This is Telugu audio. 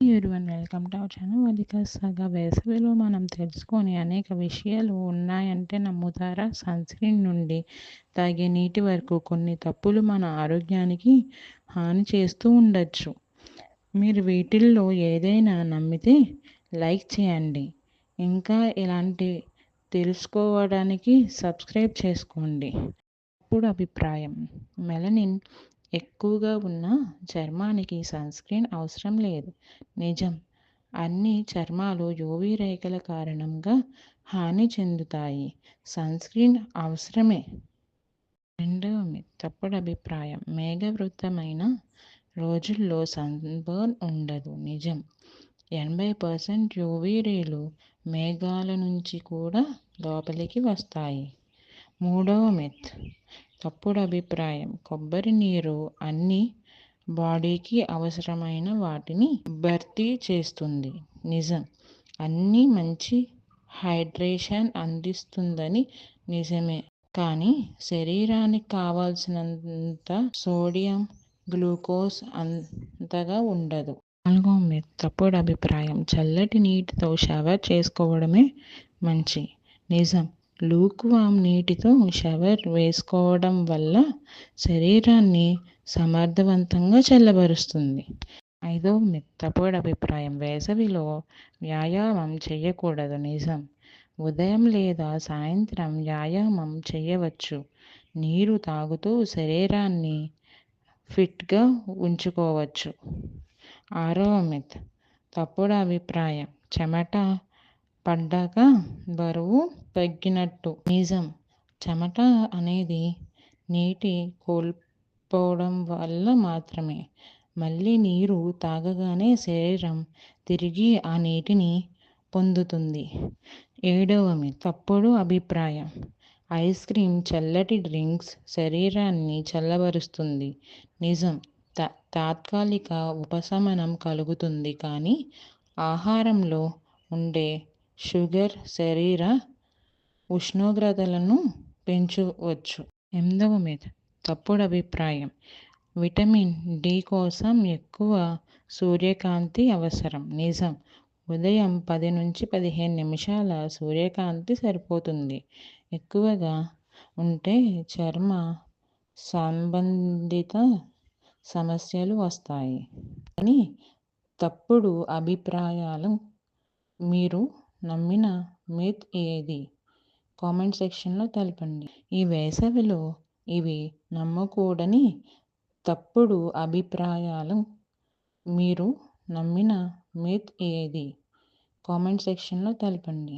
Everyone welcome to our channel వదికా సాగా. వేసవిలో మనం తెలుసుకొని అనేక విషయాలు ఉన్నాయంటే నమ్ముతారా? సన్‌స్క్రీన్ నుండి తాగే నీటి వరకు కొన్ని తప్పులు మన ఆరోగ్యానికి హాని చేస్తూ ఉండొచ్చు. మీరు వీటిల్లో ఏదైనా నమ్మితే లైక్ చేయండి. ఇంకా ఇలాంటి తెలుసుకోవడానికి సబ్స్క్రైబ్ చేసుకోండి. తప్పుడు అభిప్రాయం. మెలనిన్ ఎక్కువగా ఉన్న చర్మానికి సన్‌స్క్రీన్ అవసరం లేదు. నిజం. అన్ని చర్మాలు యూవీ రేఖల కారణంగా హాని చెందుతాయి. సన్‌స్క్రీన్ అవసరమే. రెండవ మిత్. తప్పుడు అభిప్రాయం. మేఘావృతమైన రోజుల్లో సన్‌బర్న్ ఉండదు. నిజం. 80% యూవీ రేలు మేఘాల నుంచి కూడా లోపలికి వస్తాయి. మూడవ మిత్. తప్పుడు అభిప్రాయం. కొబ్బరి నీరు అన్ని బాడీకి అవసరమైన వాటిని భర్తీ చేస్తుంది. నిజం. అన్ని మంచి హైడ్రేషన్ అందిస్తుందని నిజమే. కానీ శరీరానికి కావాల్సినంత సోడియం, గ్లూకోజ్ అంతగా ఉండదు. నాలుగో మిత్. తప్పుడు అభిప్రాయం. చల్లటి నీటితో షవర్ చేసుకోవడమే మంచి. నిజం. లూక్వామ్ నీటితో షవర్ వేసుకోవడం వల్ల శరీరాన్ని సమర్థవంతంగా చల్లబరుస్తుంది. ఐదవ మిత్. తప్పుడు అభిప్రాయం. వేసవిలో వ్యాయామం చేయకూడదు. నిజం. ఉదయం లేదా సాయంత్రం వ్యాయామం చేయవచ్చు. నీరు తాగుతూ శరీరాన్ని ఫిట్గా ఉంచుకోవచ్చు. ఆరవ మిత్. తప్పుడు అభిప్రాయం. చెమట పడ్డాక బరువు తగ్గినట్టు. నిజం. చెమట అనేది నీటి కోల్పోవడం వల్ల మాత్రమే. మళ్ళీ నీరు తాగగానే శరీరం తిరిగి ఆ నీటిని పొందుతుంది. ఏడవ మిత్. తప్పుడు అభిప్రాయం. ఐస్ క్రీమ్, చల్లటి డ్రింక్స్ శరీరాన్ని చల్లబరుస్తుంది. నిజం. తాత్కాలిక ఉపశమనం కలుగుతుంది కానీ ఆహారంలో ఉండే షుగర్ శరీర ఉష్ణోగ్రతలను పెంచవచ్చు. ఎనిమిదవ మిత్. తప్పుడు అభిప్రాయం. విటమిన్ డి కోసం ఎక్కువ సూర్యకాంతి అవసరం. నిజం. ఉదయం 10 నుంచి 15 నిమిషాల సూర్యకాంతి సరిపోతుంది. ఎక్కువగా ఉంటే చర్మ సంబంధిత సమస్యలు వస్తాయి. కానీ తప్పుడు అభిప్రాయాలు. మీరు నమ్మిన మిత్ ఏది? కామెంట్ సెక్షన్లో తెలపండి. ఈ వేసవిలో ఇవి నమ్మకూడని తప్పుడు అభిప్రాయాలు. మీరు నమ్మిన మిత్ ఏది? కామెంట్ సెక్షన్లో తెలపండి.